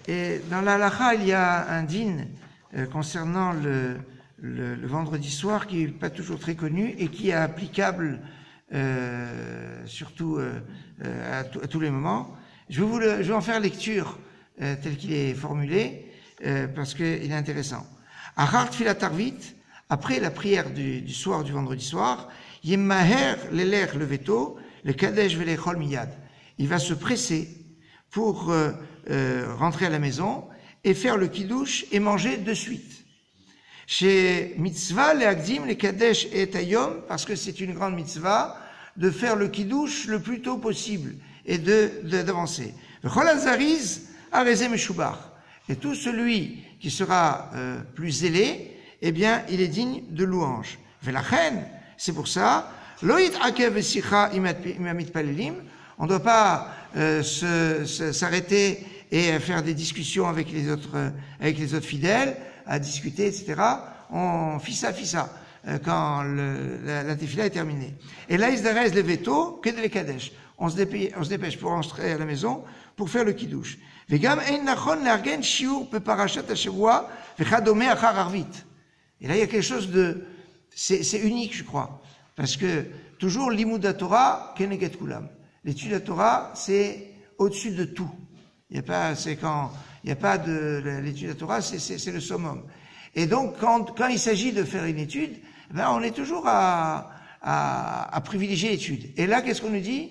Et dans la halakha, il y a un din concernant le vendredi soir qui n'est pas toujours très connu et qui est applicable surtout à tous les moments. Je vais en faire lecture tel qu'il est formulé parce qu'il est intéressant. Achar tfilat arvit, après la prière du soir, du vendredi soir, yemaher leler leveto, le kadesh velechol miyad. Il va se presser pour rentrer à la maison et faire le kiddush et manger de suite. Chez mitzvah le akdim le kadesh et ayom, parce que c'est une grande mitzvah de faire le kiddush le plus tôt possible et d'avancer. V'chol hazariz arezeh meshubar. Et tout celui qui sera plus zélé, eh bien, il est digne de louange. Velachen, c'est pour ça, loït akev sicha imamit palelim. On ne doit pas s'arrêter et faire des discussions avec les autres fidèles, à discuter, etc. On fissa quand la tefila est terminée. Et là, il se le veto que de l'ekadesh. On se dépêche pour rentrer à la maison pour faire le kiddush. Vegam ein nachon l'argen shiur pe parashat hashavua vechadome achar arvit. Et là, il y a quelque chose c'est unique, je crois, parce que toujours l'imud Torah keneget kulam. L'étude de la Torah, c'est au-dessus de tout. L'étude de la Torah, c'est le summum. Et donc, quand il s'agit de faire une étude, on est toujours à privilégier l'étude. Et là, qu'est-ce qu'on nous dit?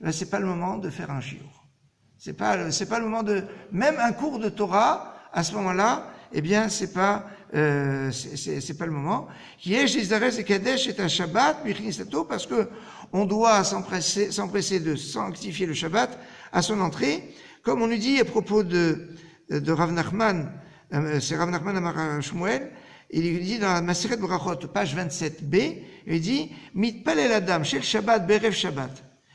C'est pas le moment de faire un shiur. C'est pas le moment même un cours de Torah, à ce moment-là, eh bien, c'est pas le moment. Yesh Israël et Kadesh est un Shabbat, parce que on doit s'empresser de sanctifier le Shabbat à son entrée, comme on nous dit à propos de Rav Nachman, c'est Rav Nachman Amar Shmuel, il dit dans la Maseret Brachot, page 27b, il dit Mitpalel Adam shel Shabbat berev Shabbat,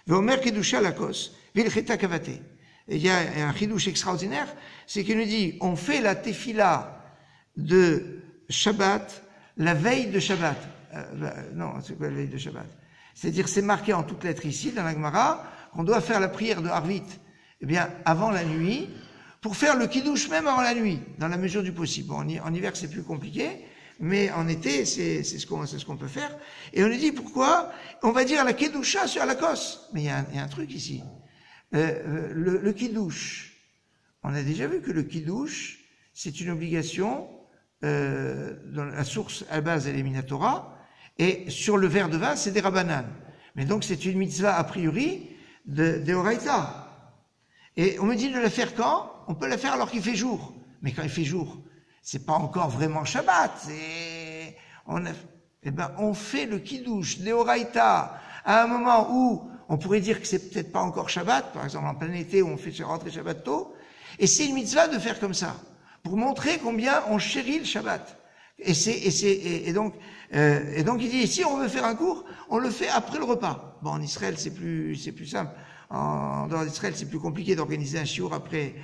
veomer kedusha lakos, vilcheta kavate. Il y a un chidouche extraordinaire, c'est qu'il nous dit on fait la tefila de Shabbat la veille de Shabbat. Non, c'est quoi la veille de Shabbat? C'est-à-dire, c'est marqué en toutes lettres ici, dans la Gemara, qu'on doit faire la prière de Harvit, eh bien, avant la nuit, pour faire le kiddush même avant la nuit, dans la mesure du possible. Bon, en hiver, c'est plus compliqué, mais en été, c'est ce qu'on peut faire. Et on nous dit pourquoi? On va dire la kedusha sur la kos. Mais il y a un truc ici. Le kiddush. On a déjà vu que le kiddush, c'est une obligation, dans la source à base, elle est Minatora, et sur le verre de vin, c'est des Rabbanan. Mais donc, c'est une mitzvah a priori de Horaïta. Et on me dit de la faire quand? On peut la faire alors qu'il fait jour. Mais quand il fait jour, c'est pas encore vraiment Shabbat. On fait le kiddush de Horaïta à un moment où on pourrait dire que c'est peut-être pas encore Shabbat, par exemple en plein été où on fait rentrer Shabbat tôt. Et c'est une mitzvah de faire comme ça, pour montrer combien on chérit le Shabbat. Et donc il dit, si on veut faire un cours, on le fait après le repas. Bon, en Israël, c'est plus simple. En dehors d'Israël, c'est plus compliqué d'organiser un shiur après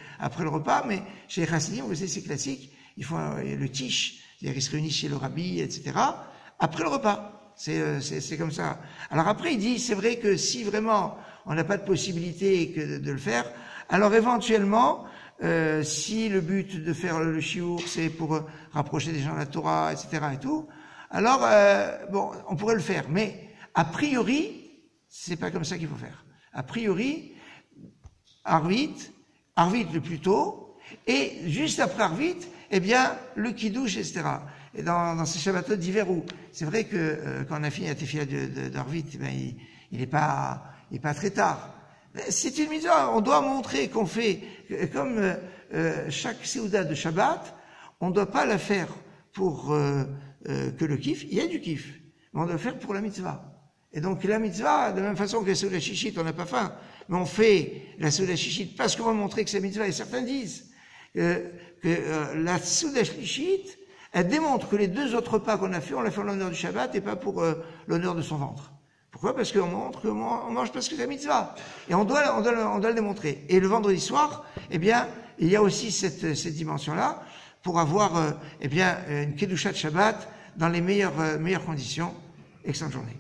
le repas, mais chez les Chassidim, vous savez, c'est classique. Ils font le tish, c'est-à-dire ils se réunissent chez le rabbi, etc., après le repas. C'est comme ça. Alors après, il dit, c'est vrai que si vraiment on n'a pas de possibilité de le faire, alors éventuellement, si le but de faire le shiur, c'est pour rapprocher des gens de la Torah, etc. et tout, alors, on pourrait le faire. Mais, a priori, c'est pas comme ça qu'il faut faire. A priori, Arvit le plus tôt, et juste après Arvit, eh bien, le kiddush, etc. Et dans ces Shabbatot d'hiver où, c'est vrai que, quand on a fini la tefila d'Arvit, eh bien, il est pas très tard. C'est une mitzvah, on doit montrer qu'on fait, comme chaque séouda de Shabbat, on ne doit pas la faire pour que le kiff, il y a du kiff, mais on doit le faire pour la mitzvah. Et donc la mitzvah, de la même façon que la séouda shishit, on n'a pas faim, mais on fait la séouda shishit parce qu'on va montrer que c'est la mitzvah, et certains disent que la séouda shishit, elle démontre que les deux autres repas qu'on a fait, on l'a fait en l'honneur du Shabbat et pas pour l'honneur de son ventre. Pourquoi? Parce qu'on montre qu'on mange parce que c'est la mitzvah. Et on doit le démontrer. Et le vendredi soir, eh bien, il y a aussi cette dimension-là pour avoir, une kedushat Shabbat dans les meilleures conditions. Excellente journée.